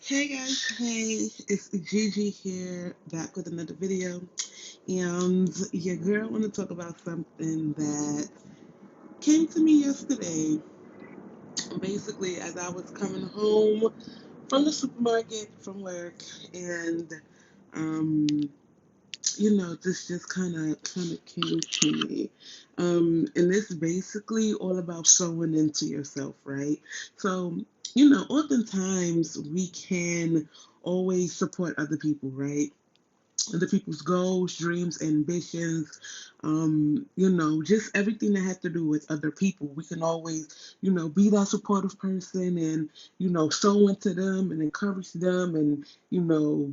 Hey guys, hey, it's Gigi here, back with another video. And your girl want to talk about something that came to me yesterday. Basically, as I was coming home from the supermarket from work, and um, this just kind of came to me. And it's basically all about sewing into yourself, right? So, oftentimes we can always support other people, right? Other people's goals, dreams, ambitions, just everything that has to do with other people. We can always, be that supportive person and, sow into them and encourage them and,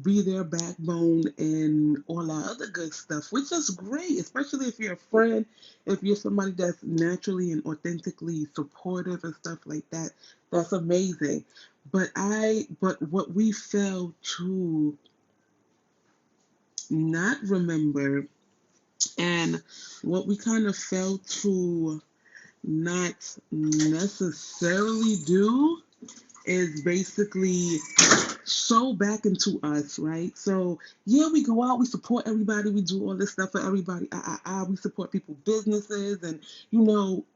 be their backbone and all that other good stuff, which is great, especially if you're a friend, if you're somebody that's naturally and authentically supportive and stuff like that. That's amazing. But what we fail to not remember and what we kind of fail to not necessarily do is basically sow back into us, right? So yeah, we go out, we support everybody, we do all this stuff for everybody. We support people, businesses, and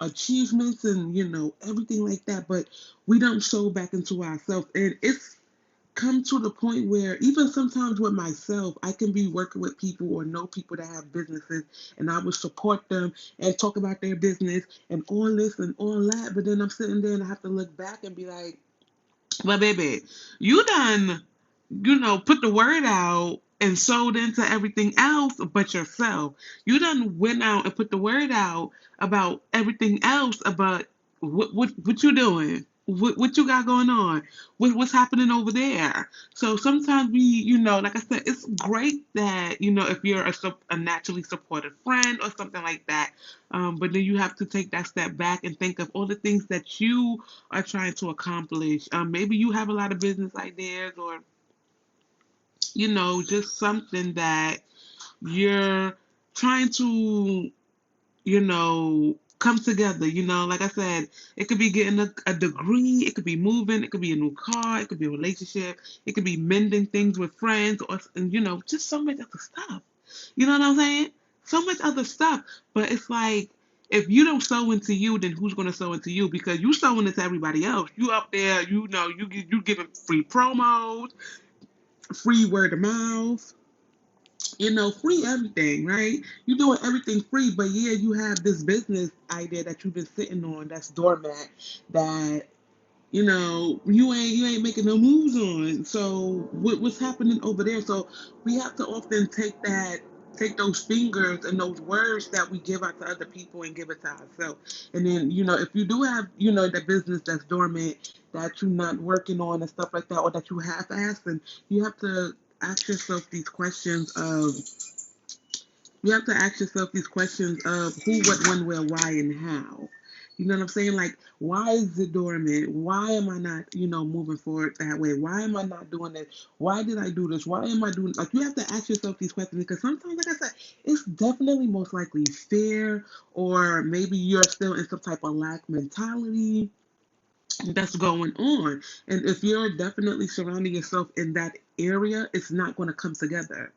achievements, and everything like that. But we don't sow back into ourselves, and it's come to the point where even sometimes with myself, I can be working with people or know people that have businesses, and I would support them and talk about their business and all this and all that. But then I'm sitting there and I have to look back and be like, well, baby, you done, put the word out and sold into everything else but yourself. You done went out and put the word out about everything else about what you doing. What you got going on? What's happening over there? So sometimes we, like I said, it's great that if you're a naturally supportive friend or something like that, but then you have to take that step back and think of all the things that you are trying to accomplish. Maybe you have a lot of business ideas or just something that you're trying to, come together. Like I said, it could be getting a degree, it could be moving, it could be a new car, it could be a relationship, it could be mending things with friends, or, just so much other stuff. You know what I'm saying? So much other stuff. But it's like, if you don't sow into you, then who's going to sow into you? Because you sowing into everybody else. You up there, you giving free promos, free word of mouth, free everything, right? You're doing everything free, but yeah, you have this business idea that you've been sitting on that's doormat that you ain't making no moves on. So what's happening over there? So we have to often take those fingers and those words that we give out to other people and give it to ourselves. And then if you do have the business that's dormant that you're not working on and stuff like that, or that you half-assed, and you have to ask yourself these questions of you have to ask yourself these questions of who, what, when, where, why, and how. You know what I'm saying? Like, why is it dormant? Why am I not, moving forward that way? Why am I not doing this? Why did I do this? Why am I doing like you have to ask yourself these questions because sometimes, like I said, it's definitely most likely fear, or maybe you're still in some type of lack mentality that's going on. And if you're definitely surrounding yourself in that area, it's not going to come together.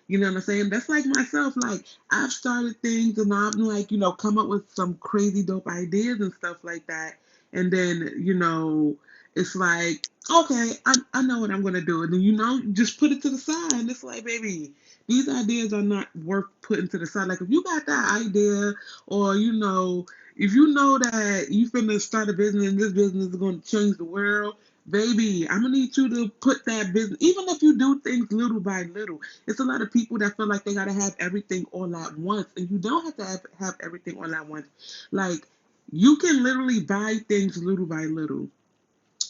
You know what I'm saying? That's like myself. Like I've started things and I've like, come up with some crazy dope ideas and stuff like that. And then, it's like, okay, I know what I'm gonna do. And then just put it to the side. And it's like, baby, these ideas are not worth putting to the side. Like if you got that idea, or if you know that you finna start a business and this business is gonna change the world, baby, I'm gonna need you to put that business, even if you do things little by little. It's a lot of people that feel like they gotta have everything all at once, and you don't have to have everything all at once. Like you can literally buy things little by little.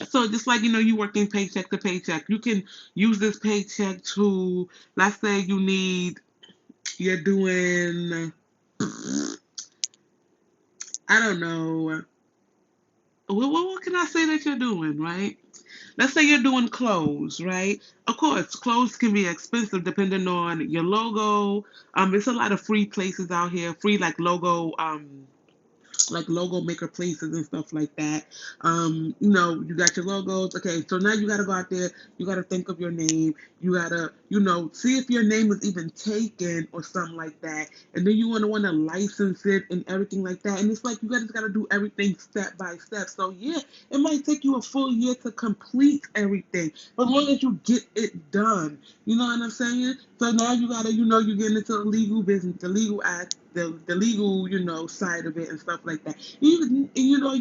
So just like you working paycheck to paycheck, you can use this paycheck to, let's say you're doing, I don't know, what can I say that you're doing, right? Let's say you're doing clothes, right? Of course, clothes can be expensive depending on your logo. There's a lot of free places out here, free like logo like logo maker places and stuff like that. You got your logos. Okay, so now you got to go out there. You got to think of your name. You got to, see if your name is even taken or something like that. And then you want to license it and everything like that. And it's like you just got to do everything step by step. So yeah, it might take you a full year to complete everything, but as long as you get it done, you know what I'm saying? So now you gotta, you get into the legal business, the legal act, the legal, side of it and stuff like that. You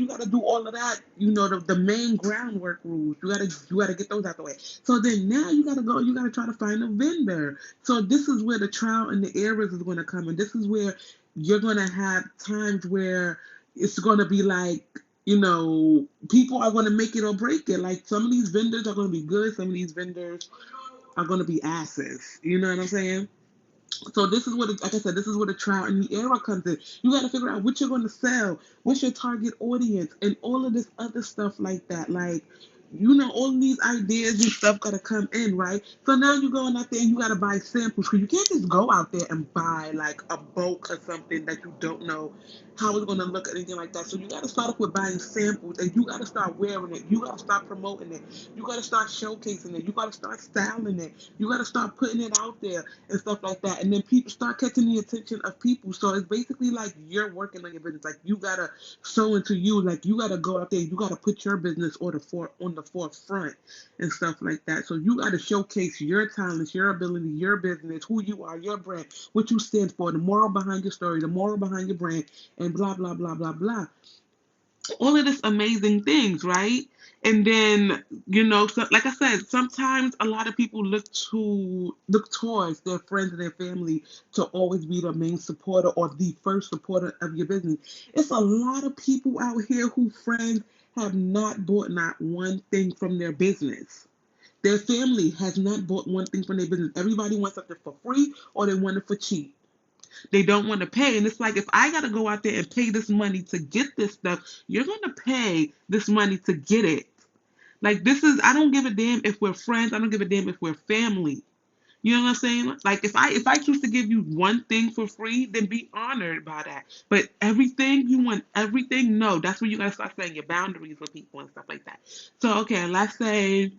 gotta do all of that, the main groundwork rules. You gotta get those out the way. So then now you gotta try to find a vendor. So this is where the trial and the errors is gonna come, and this is where you're gonna have times where it's gonna be like, people are gonna make it or break it. Like some of these vendors are gonna be good, some of these vendors are going to be asses. You know what I'm saying? So this is what, like I said, this is where the trial and the error comes in. You got to figure out what you're going to sell, what's your target audience, and all of this other stuff like that. Like, all of these ideas and stuff got to come in, right? So now you're going out there and you got to buy samples. Because you can't just go out there and buy like a bulk or something that you don't know how it's going to look or anything like that. So you got to start off with buying samples, and you got to start wearing it. You got to start promoting it. You got to start showcasing it. You got to start styling it. You got to start putting it out there and stuff like that. And then people start catching the attention of people. So it's basically like you're working on your business. Like you gotta sow into you. Like you gotta go out there. You gotta put your business on the forefront and stuff like that. So you gotta showcase your talents, your ability, your business, who you are, your brand, what you stand for, the moral behind your story, the moral behind your brand, and blah blah blah blah blah, all of this amazing things, right? And then, so, like I said, sometimes a lot of people look towards their friends and their family to always be the main supporter or the first supporter of your business. It's a lot of people out here who friends have not bought not one thing from their business. Their family has not bought one thing from their business. Everybody wants something for free or they want it for cheap. They don't want to pay. And it's like, if I got to go out there and pay this money to get this stuff, you're going to pay this money to get it. Like, I don't give a damn if we're friends. I don't give a damn if we're family. You know what I'm saying? Like, if I choose to give you one thing for free, then be honored by that. But everything, you want everything? No, that's where you got to start setting your boundaries with people and stuff like that. So, okay, let's say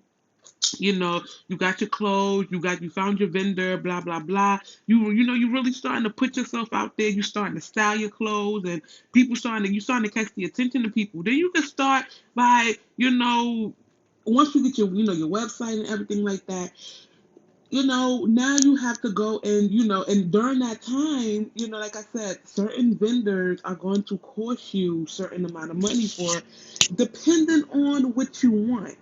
you got your clothes, you found your vendor, blah blah blah. You really starting to put yourself out there. You starting to style your clothes, and you starting to catch the attention of people. Then you can start by once you get your website and everything like that. Now you have to go and and during that time, like I said, certain vendors are going to cost you certain amount of money for it, depending on what you want.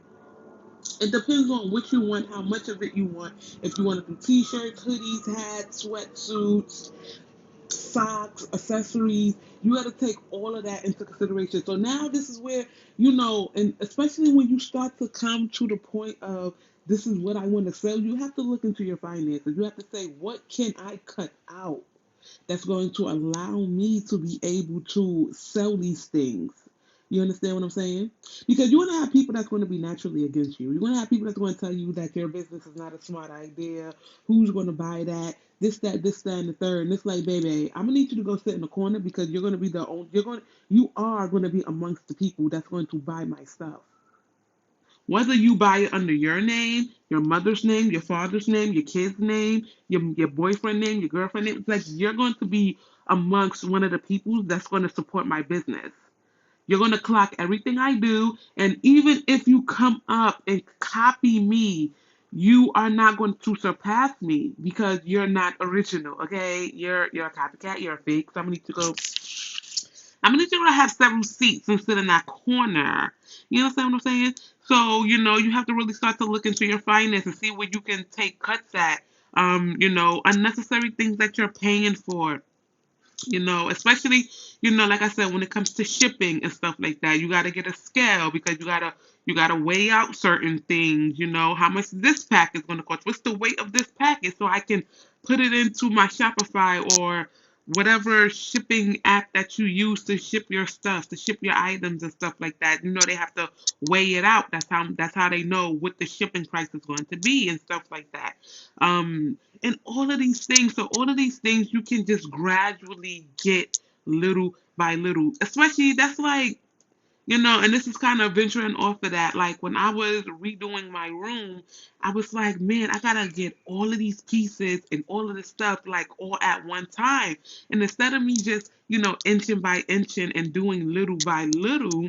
It depends on what you want, how much of it you want. If you want to do t-shirts, hoodies, hats, sweatsuits, socks, accessories, you got to take all of that into consideration. So now this is where, and especially when you start to come to the point of this is what I want to sell, you have to look into your finances. You have to say, what can I cut out that's going to allow me to be able to sell these things? You understand what I'm saying? Because you're going to have people that's going to be naturally against you. You're going to have people that's going to tell you that your business is not a smart idea. Who's going to buy that? This, that, and the third. And it's like, baby, I'm going to need you to go sit in the corner because you're going to be you are going to be amongst the people that's going to buy my stuff. Whether you buy it under your name, your mother's name, your father's name, your kid's name, your boyfriend name, your girlfriend name, it's like you're going to be amongst one of the people that's going to support my business. You're going to clock everything I do. And even if you come up and copy me, you are not going to surpass me because you're not original. Okay? You're a copycat. You're a fake. So I'm gonna need you to have several seats and sit in that corner. You understand what I'm saying? So, you have to really start to look into your finances, see where you can take cuts at. Unnecessary things that you're paying for, especially, like I said, when it comes to shipping and stuff like that, you got to get a scale because you got to weigh out certain things, how much this pack is going to cost, what's the weight of this package so I can put it into my Shopify or whatever shipping app that you use to ship your stuff, to ship your items and stuff like that. They have to weigh it out. That's how they know what the shipping price is going to be and stuff like that. And all of these things. So all of these things you can just gradually get little by little. Especially that's like, and this is kind of venturing off of that. Like when I was redoing my room, I was like, man, I gotta get all of these pieces and all of this stuff like all at one time. And instead of me just, inching by inching and doing little by little,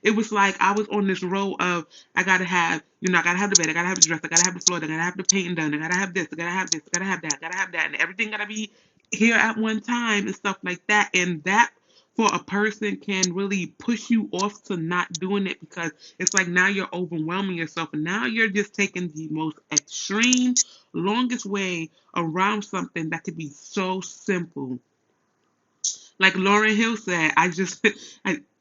it was like I was on this row of I gotta have the bed, I gotta have the dress, I gotta have the floor, I gotta have the painting done, I gotta have this, I gotta have this, I gotta have that, I gotta have that, and everything gotta be here at one time and stuff like that. And that for a person can really push you off to not doing it because it's like now you're overwhelming yourself and now you're just taking the most extreme, longest way around something that could be so simple. Like Lauren Hill said,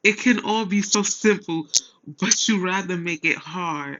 it can all be so simple, but you rather make it hard.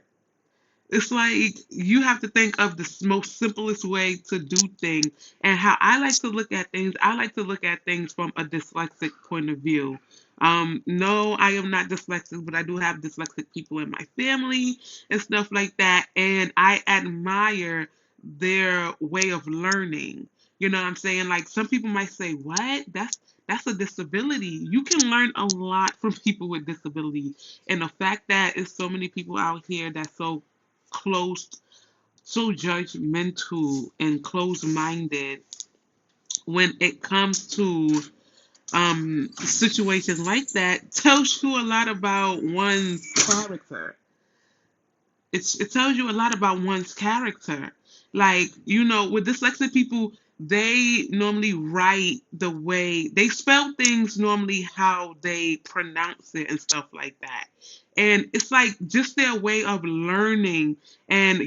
It's like you have to think of the most simplest way to do things. And how I like to look at things, I like to look at things from a dyslexic point of view. No, I am not dyslexic, but I do have dyslexic people in my family and stuff like that. And I admire their way of learning. You know what I'm saying? Like some people might say, "What? That's a disability." You can learn a lot from people with disabilities. And the fact that there's so many people out here that's so closed, so judgmental and closed minded when it comes to situations like that tells you a lot about one's character. It tells you a lot about one's character. Like, with dyslexic people, they normally write the way they spell things normally how they pronounce it and stuff like that. And it's like just their way of learning. And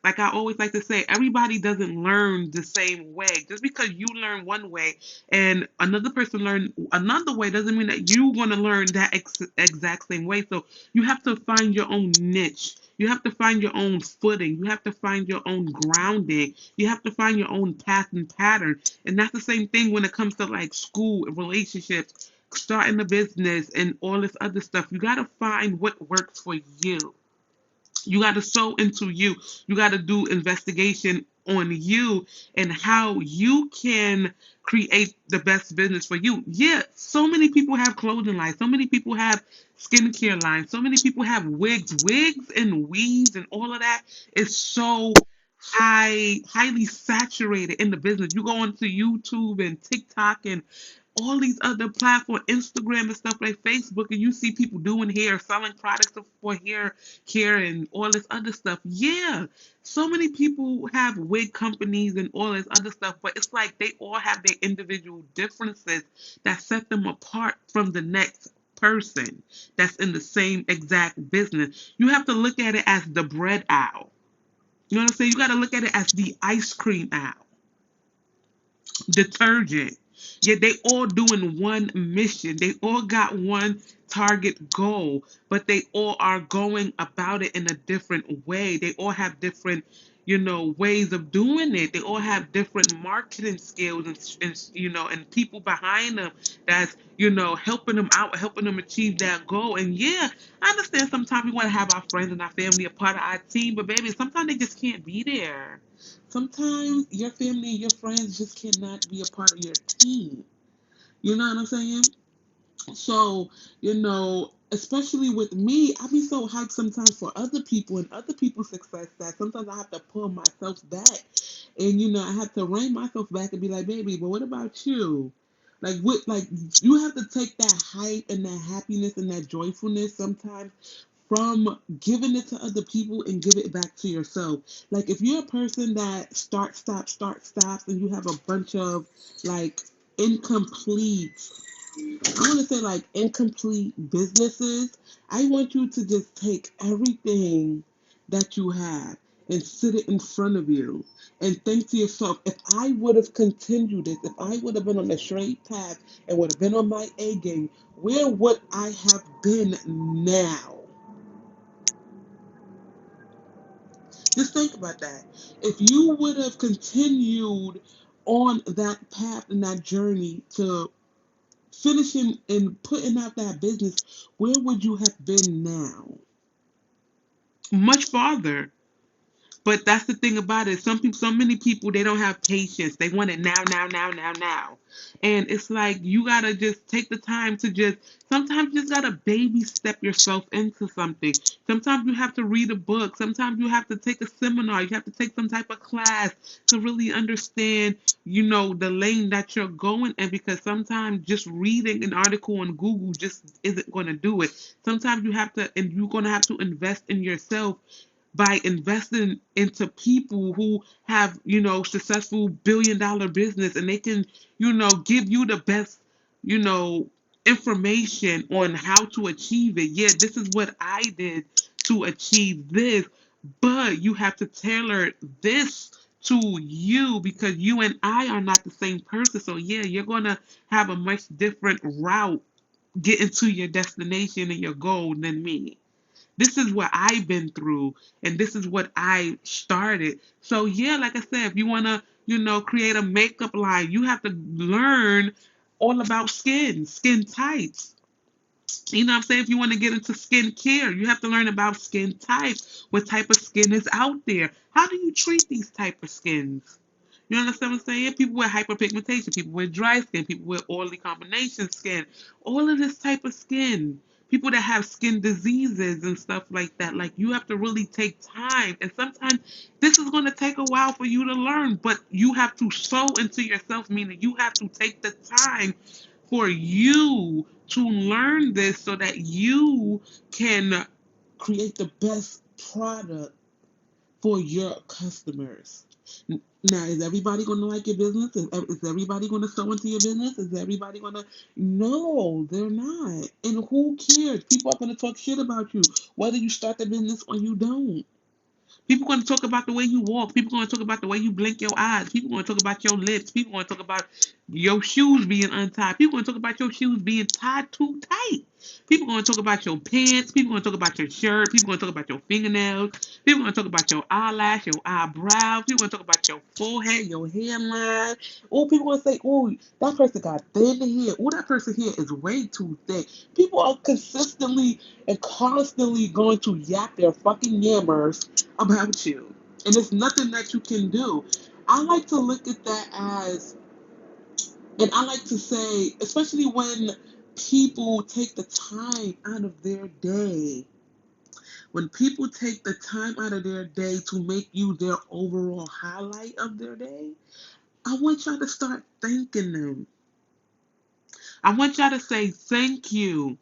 like I always like to say, everybody doesn't learn the same way. Just because you learn one way and another person learn another way doesn't mean that you want to learn that exact same way. So you have to find your own niche. You have to find your own footing. You have to find your own grounding. You have to find your own path and pattern. And that's the same thing when it comes to like school and relationships, starting a business and all this other stuff. You got to find what works for you. You got to sow into you. You got to do investigation on you and how you can create the best business for you. Yeah, so many people have clothing lines. So many people have skincare lines. So many people have wigs and weaves and all of that is so highly saturated in the business. You go onto YouTube and TikTok and all these other platforms, Instagram and stuff like Facebook, and you see people doing hair, selling products for hair care and all this other stuff. Yeah, so many people have wig companies and all this other stuff, but it's like they all have their individual differences that set them apart from the next person that's in the same exact business. You have to look at it as the bread aisle. You know what I'm saying? You got to look at it as the ice cream aisle, detergent. Yeah, they all doing one mission. They all got one target goal, but they all are going about it in a different way. They all have different, ways of doing it. They all have different marketing skills and people behind them that's, helping them out, helping them achieve that goal. And yeah, I understand sometimes we want to have our friends and our family a part of our team, but baby, sometimes they just can't be there. Sometimes your family and your friends just cannot be a part of your team. You know what I'm saying? So, especially with me, I be so hyped sometimes for other people and other people's success that sometimes I have to pull myself back. And, I have to rein myself back and be like, baby, but what about you? Like you have to take that hype and that happiness and that joyfulness sometimes from giving it to other people and give it back to yourself. Like if you're a person that start, stops, and you have a bunch of like incomplete, I want to say like incomplete businesses, I want you to just take everything that you have and sit it in front of you and think to yourself, if I would have continued this, if I would have been on the straight path and would have been on my A game, where would I have been now? Just think about that. If you would have continued on that path and that journey to finishing and putting out that business, where would you have been now? Much farther. But that's the thing about it. Some people, so many people, they don't have patience. They want it now, now, now, now, now. And it's like you gotta just take the time to just. Sometimes you just gotta baby step yourself into something. Sometimes you have to read a book. Sometimes you have to take a seminar. You have to take some type of class to really understand, the lane that you're going in. Because sometimes just reading an article on Google just isn't going to do it. Sometimes you have to, and you're going to have to invest in yourself by investing into people who have, successful billion-dollar business, and they can, give you the best, you know, information on how to achieve it. Yeah, this is what I did to achieve this, but you have to tailor this to you because you and I are not the same person. So yeah, you're gonna have a much different route getting to your destination and your goal than me. This is what I've been through, and this is what I started. So yeah, like I said, if you wanna, create a makeup line, you have to learn all about skin types. You know what I'm saying? If you want to get into skincare, you have to learn about skin types. What type of skin is out there? How do you treat these type of skins? You understand what I'm saying? People with hyperpigmentation, people with dry skin, people with oily combination skin, all of this type of skin. People that have skin diseases and stuff like that. Like you have to really take time. And sometimes this is going to take a while for you to learn, but you have to sow into yourself, meaning you have to take the time for you to learn this so that you can create the best product for your customers. Now, is everybody going to like your business? Is everybody going to sow into your business? Is everybody going to? No, they're not. And who cares? People are going to talk shit about you, whether you start the business or you don't. People going to talk about the way you walk. People going to talk about the way you blink your eyes. People going to talk about your lips. People going to talk about your shoes being untied. People going to talk about your shoes being tied too tight. People going to talk about your pants. People going to talk about your shirt. People going to talk about your fingernails. People going to talk about your eyelash, your eyebrows. People going to talk about your forehead, your hairline. Oh, people going to say, oh, that person got thin hair. Oh, that person here is way too thick. People are consistently and constantly going to yap their fucking yammers about you. And there's nothing that you can do. I like to look at that as, and I like to say, especially when people take the time out of their day, when people take the time out of their day to make you their overall highlight of their day, I want y'all to start thanking them. I want y'all to say thank you.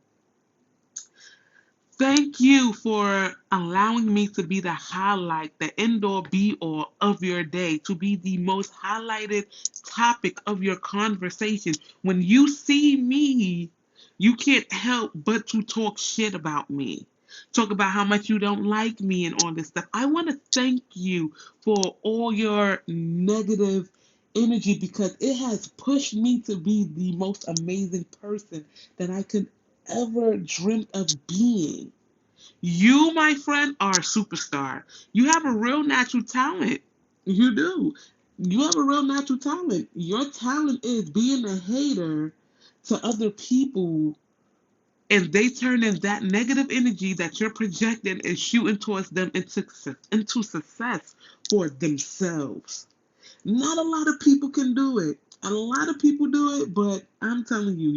Thank you for allowing me to be the highlight, the end all be all of your day, to be the most highlighted topic of your conversation. When you see me, you can't help but to talk shit about me. Talk about how much you don't like me and all this stuff. I want to thank you for all your negative energy because it has pushed me to be the most amazing person that I could ever dreamt of being. You, my friend, are a superstar. You have a real natural talent. You do. You have a real natural talent. Your talent is being a hater to other people, and they turn in that negative energy that you're projecting and shooting towards them into success for themselves. Not a lot of people can do it. A lot of people do it, but I'm telling you,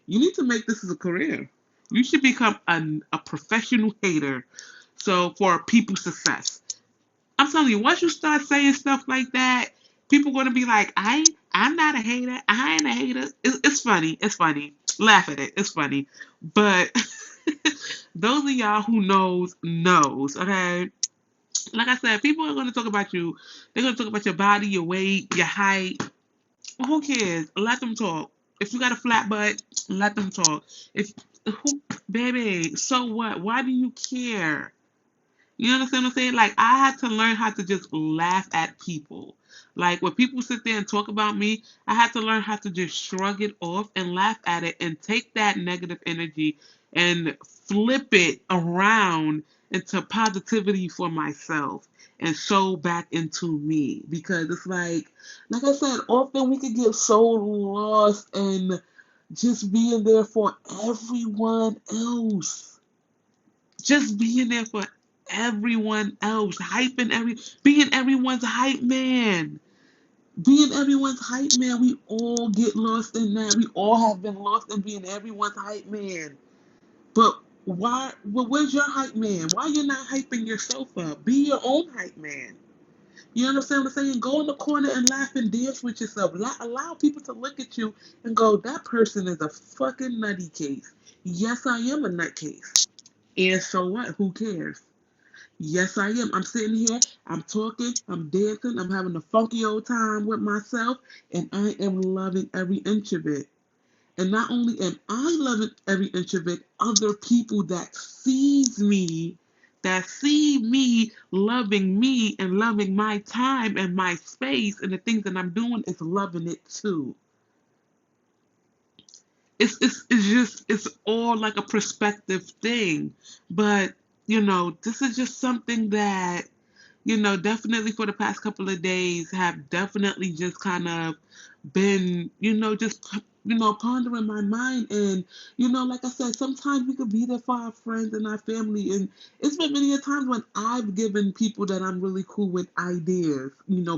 you need to make this as a career. You should become a professional hater. So for people's success, I'm telling you, once you start saying stuff like that, people are gonna be like, I'm not a hater. I ain't a hater. It's funny. It's funny. Laugh at it. It's funny. But those of y'all who knows. Okay, like I said, people are going to talk about you. They're going to talk about your body, your weight, your height. Who cares? Let them talk. If you got a flat butt, let them talk. If who, baby, so what? Why do you care? You understand what I'm saying? Like I had to learn how to just laugh at people. Like when people sit there and talk about me, I had to learn how to just shrug it off and laugh at it and take that negative energy and flip it around into positivity for myself and show back into me. Because it's like I said, often we can get so lost and just being there for everyone else. Just being there for everyone else, being everyone's hype man. Being everyone's hype man, we all get lost in that. We all have been lost in being everyone's hype man. But why? Well, where's your hype man? Why you not hyping yourself up? Be your own hype man. You understand what I'm saying? Go in the corner and laugh and dance with yourself. Allow people to look at you and go, that person is a fucking nutty case. Yes, I am a nutcase. And so what? Who cares? Yes, I am. I'm sitting here, I'm talking, I'm dancing, I'm having a funky old time with myself, and I am loving every inch of it. And not only am I loving every inch of it, other people that see me loving me and loving my time and my space and the things that I'm doing is loving it too. It's all like a perspective thing. But this is just something that definitely for the past couple of days have definitely just kind of been, just, pondering my mind. And, like I said, sometimes we could be there for our friends and our family. And it's been many a times when I've given people that I'm really cool with ideas,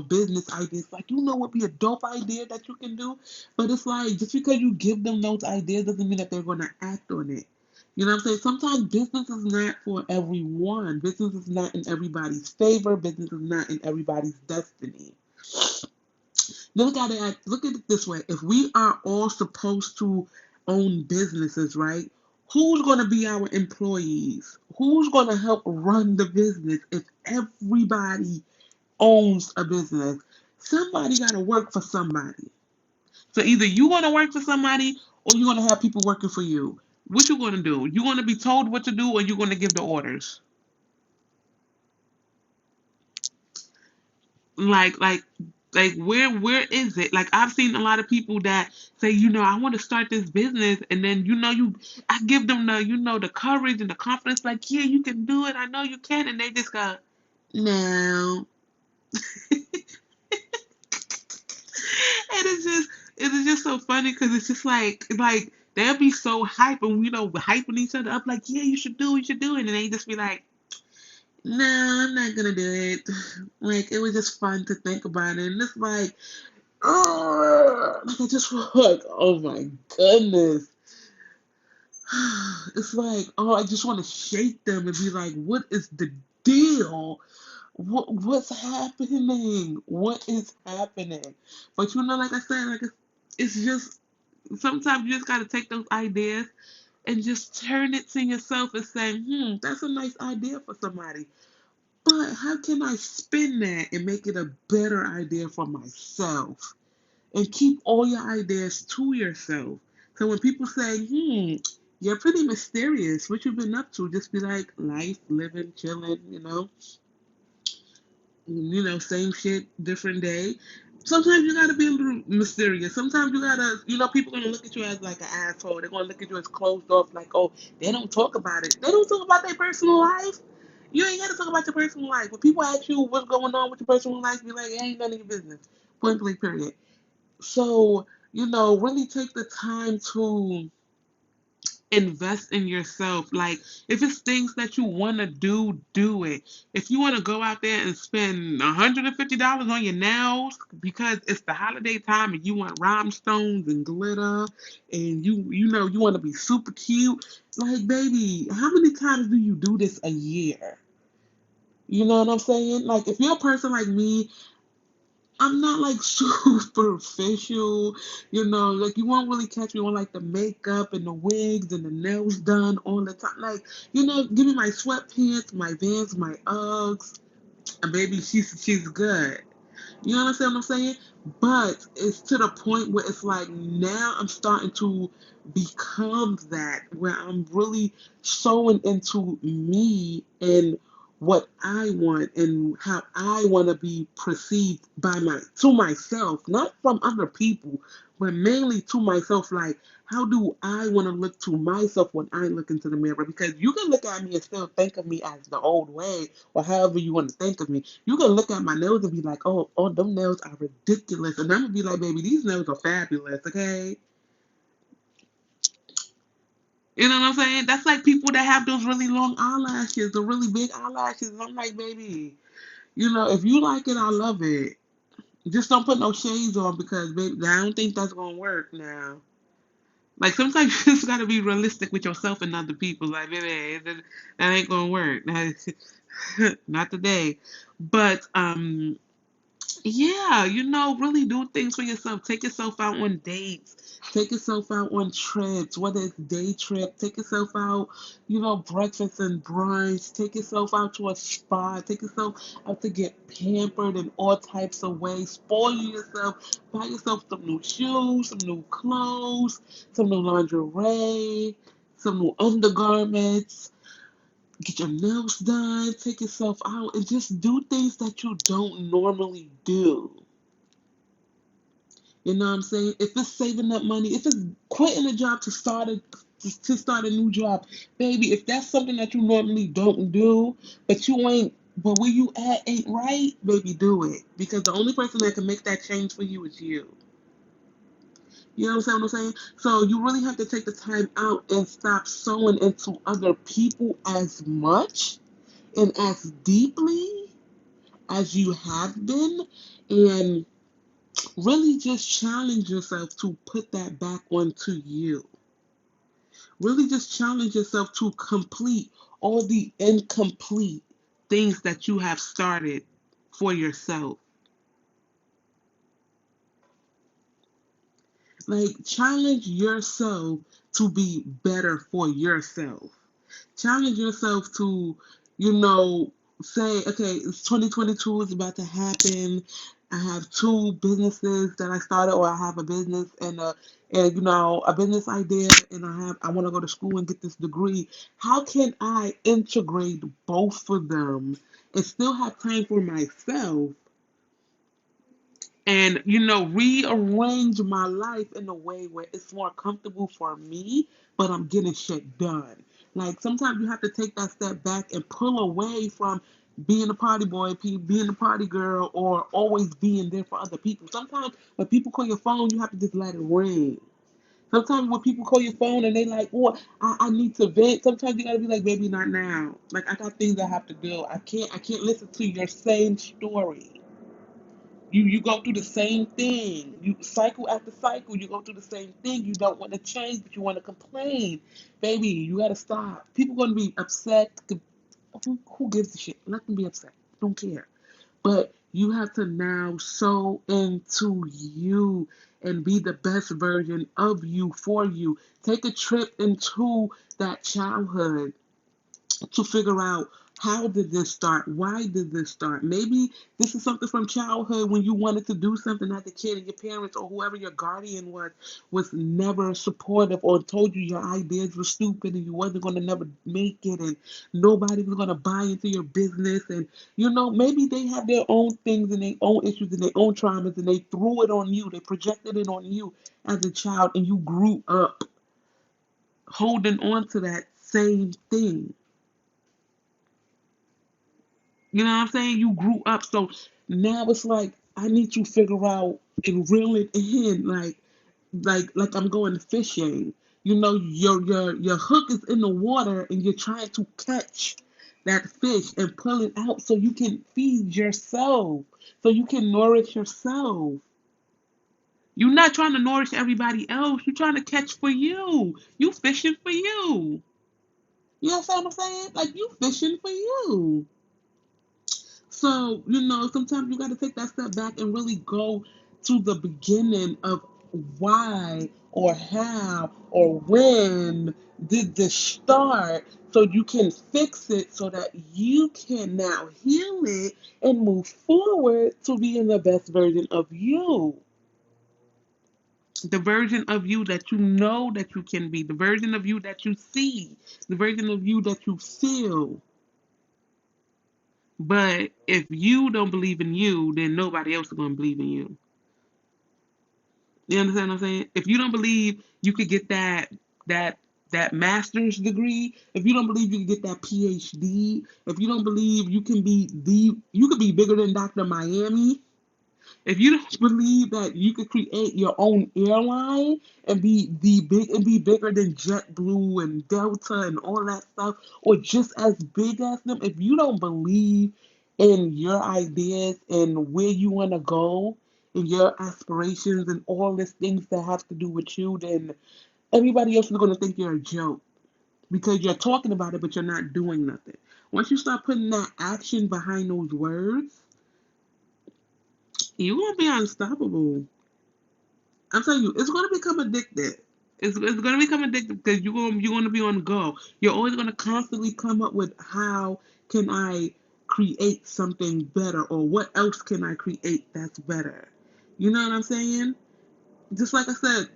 business ideas. Like, what be a dope idea that you can do? But it's like, just because you give them those ideas doesn't mean that they're going to act on it. You know what I'm saying? Sometimes business is not for everyone. Business is not in everybody's favor. Business is not in everybody's destiny. Look at it this way. If we are all supposed to own businesses, right? Who's going to be our employees? Who's going to help run the business if everybody owns a business? Somebody got to work for somebody. So either you're going to work for somebody or you're going to have people working for you. What you going to do? You going to be told what to do or you going to give the orders? like like where is it? Like, I've seen a lot of people that say, I want to start this business, and then I give them the courage and the confidence, like, yeah, you can do it, I know you can, and they just go, no. And it's just so funny because it's just like they'll be so hype, and hyping each other up, like, yeah, you should do it, and they just be like, no, I'm not gonna do it. Like, it was just fun to think about it, and it's like, oh, like, I just like, oh my goodness. It's like, oh, I just want to shake them and be like, what is the deal? What's happening? What is happening? But like I said, like, it's just sometimes you just gotta take those ideas and just turn it to yourself and say, that's a nice idea for somebody. But how can I spin that and make it a better idea for myself? And keep all your ideas to yourself. So when people say, you're pretty mysterious, what you been up to? Just be like, life, living, chilling, same shit, different day. Sometimes you gotta be a little mysterious. Sometimes you gotta, people gonna look at you as like an asshole. They're gonna look at you as closed off, like, oh, they don't talk about it. They don't talk about their personal life. You ain't gotta talk about your personal life. When people ask you what's going on with your personal life, be like, it ain't none of your business. Point blank, period. So, really take the time to invest in yourself. Like, if it's things that you want to do, do it. If you want to go out there and spend $150 on your nails because it's the holiday time and you want rhinestones and glitter, and you want to be super cute, like, baby, how many times do you do this a year? You know what I'm saying? Like, if you're a person like me, I'm not like superficial, like, you won't really catch me on like the makeup and the wigs and the nails done all the time. Like, give me my sweatpants, my Vans, my Uggs, and baby, she's good. You understand what I'm saying? But it's to the point where it's like now I'm starting to become that, where I'm really showing into me and what I want and how I want to be perceived to myself, not from other people, but mainly to myself. Like, how do I want to look to myself when I look into the mirror? Because you can look at me and still think of me as the old way, or however you want to think of me. You can look at my nails and be like, oh, them nails are ridiculous. And I'm going to be like, baby, these nails are fabulous, okay? You know what I'm saying? That's like people that have those really long eyelashes, the really big eyelashes. And I'm like, baby, if you like it, I love it. Just don't put no shades on because, baby, I don't think that's gonna work now. Like sometimes you just gotta be realistic with yourself and other people. Like, baby, that ain't gonna work. Not today. But yeah, really do things for yourself. Take yourself out on dates. Take yourself out on trips, whether it's day trip. Take yourself out, breakfast and brunch. Take yourself out to a spa. Take yourself out to get pampered in all types of ways. Spoil yourself. Buy yourself some new shoes, some new clothes, some new lingerie, some new undergarments. Get your nails done. Take yourself out and just do things that you don't normally do. You know what I'm saying? If it's saving up money, if it's quitting a job to start a new job, baby, if that's something that you normally don't do, but where you at ain't right, baby, do it. Because the only person that can make that change for you is you. You know what I'm saying? So you really have to take the time out and stop sewing into other people as much and as deeply as you have been, and really just challenge yourself to put that back onto you. Really just challenge yourself to complete all the incomplete things that you have started for yourself. Like, challenge yourself to be better for yourself. Challenge yourself to, you know, say, okay, it's 2022 is about to happen. I have two businesses that I started, or I have a business and a business idea, and I want to go to school and get this degree. How can I integrate both of them and still have time for myself and rearrange my life in a way where it's more comfortable for me, but I'm getting shit done. Like sometimes you have to take that step back and pull away from being a party boy, being a party girl, or always being there for other people. Sometimes when people call your phone, you have to just let it ring. Sometimes when people call your phone and they like, oh, I need to vent. Sometimes you gotta be like, baby, not now. Like I got things I have to do. I can't listen to your same story. You go through the same thing. You cycle after cycle. You go through the same thing. You don't want to change, but you want to complain. Baby, you gotta stop. People gonna be upset. Who gives a shit? Let them be upset. Don't care. But you have to now sow into you and be the best version of you for you. Take a trip into that childhood to figure out, how did this start? Why did this start? Maybe this is something from childhood when you wanted to do something as a kid and your parents or whoever your guardian was never supportive or told you your ideas were stupid and you wasn't going to never make it and nobody was going to buy into your business. And maybe they have their own things and their own issues and their own traumas and they threw it on you. They projected it on you as a child and you grew up holding on to that same thing. You know what I'm saying? You grew up, so now it's like I need to figure out and reel it in, like I'm going fishing. Your hook is in the water, and you're trying to catch that fish and pull it out so you can feed yourself, so you can nourish yourself. You're not trying to nourish everybody else. You're trying to catch for you. You fishing for you. You know what I'm saying? Like you fishing for you. So, sometimes you got to take that step back and really go to the beginning of why or how or when did this start so you can fix it so that you can now heal it and move forward to being the best version of you. The version of you that you know that you can be, the version of you that you see, the version of you that you feel. But if you don't believe in you, then nobody else is going to believe in you. You understand what I'm saying? If you don't believe you could get that that master's degree, if you don't believe you can get that PhD, if you don't believe you can be bigger than Dr. Miami, If you don't believe that you could create your own airline and be bigger than JetBlue and Delta and all that stuff, or just as big as them, if you don't believe in your ideas and where you want to go and your aspirations and all these things that have to do with you, then everybody else is going to think you're a joke because you're talking about it, but you're not doing nothing. Once you start putting that action behind those words, you're going to be unstoppable. I'm telling you, it's going to become addictive. It's going to become addictive because you're going to be on go. You're always going to constantly come up with how can I create something better, or what else can I create that's better. You know what I'm saying? Just like I said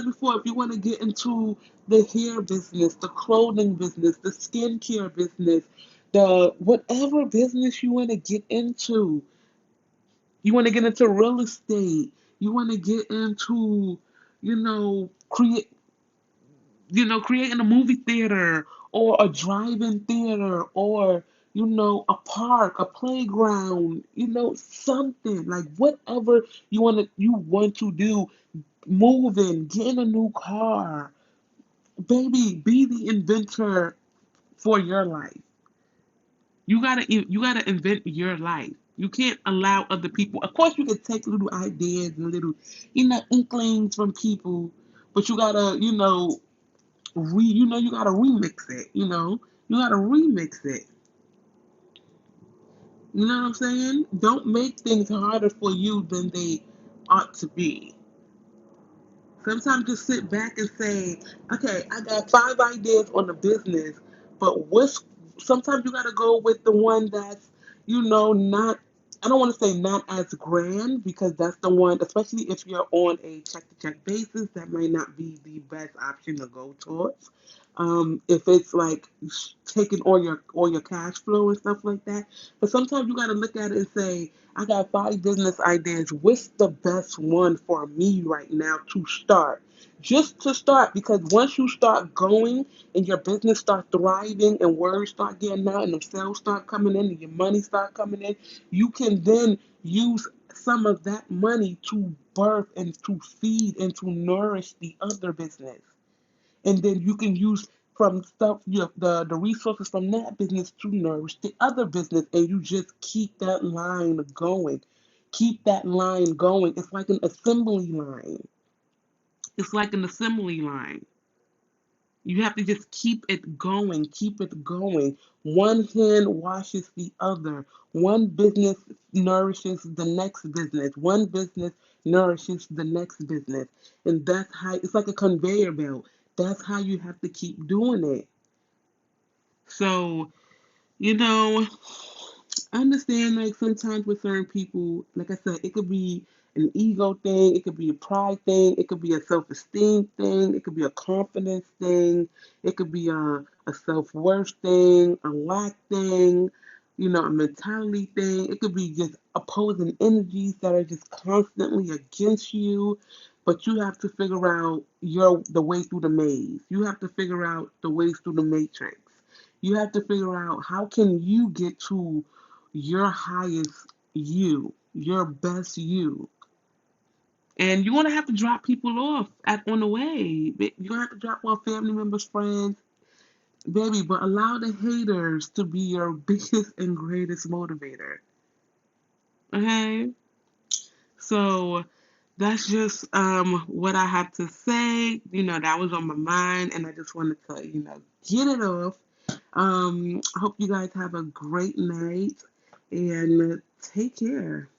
before, if you want to get into the hair business, the clothing business, the skincare business, the whatever business you want to get into, you want to get into real estate, you want to get into, you know, creating a movie theater or a drive-in theater or a park, a playground, something like whatever you want to do, moving, getting a new car, baby, be the inventor for your life. You gotta invent your life. You can't allow other people. Of course, you can take little ideas and little, inklings from people, but you gotta, you gotta remix it. You gotta remix it. You know what I'm saying? Don't make things harder for you than they ought to be. Sometimes just sit back and say, okay, I got 5 ideas on the business, but sometimes you got to go with the one that's, not, I don't want to say not as grand because that's the one, especially if you're on a check to check basis, that might not be the best option to go towards. If it's like taking all your cash flow and stuff like that. But sometimes you got to look at it and say, I got 5 business ideas. What's the best one for me right now to start? Just to start, because once you start going and your business start thriving and words start getting out and the sales start coming in and your money start coming in, you can then use some of that money to birth and to feed and to nourish the other business. And then you can use from stuff the resources from that business to nourish the other business, and you just keep that line going. Keep that line going. It's like an assembly line. It's like an assembly line. You have to just keep it going, keep it going. One hand washes the other. One business nourishes the next business. One business nourishes the next business. And that's how it's like a conveyor belt. That's how you have to keep doing it. So, you know, I understand like sometimes with certain people, like I said, it could be an ego thing, it could be a pride thing, it could be a self-esteem thing, it could be a confidence thing, it could be a self-worth thing, a lack thing, a mentality thing. It could be just opposing energies that are just constantly against you. But you have to figure out the way through the maze. You have to figure out the ways through the matrix. You have to figure out how can you get to your highest you, your best you. And you're gonna have to drop people off on the way. You're gonna have to drop off family members, friends, baby. But allow the haters to be your biggest and greatest motivator. Okay, so that's just what I have to say. That was on my mind, and I just wanted to get it off. I hope you guys have a great night and take care.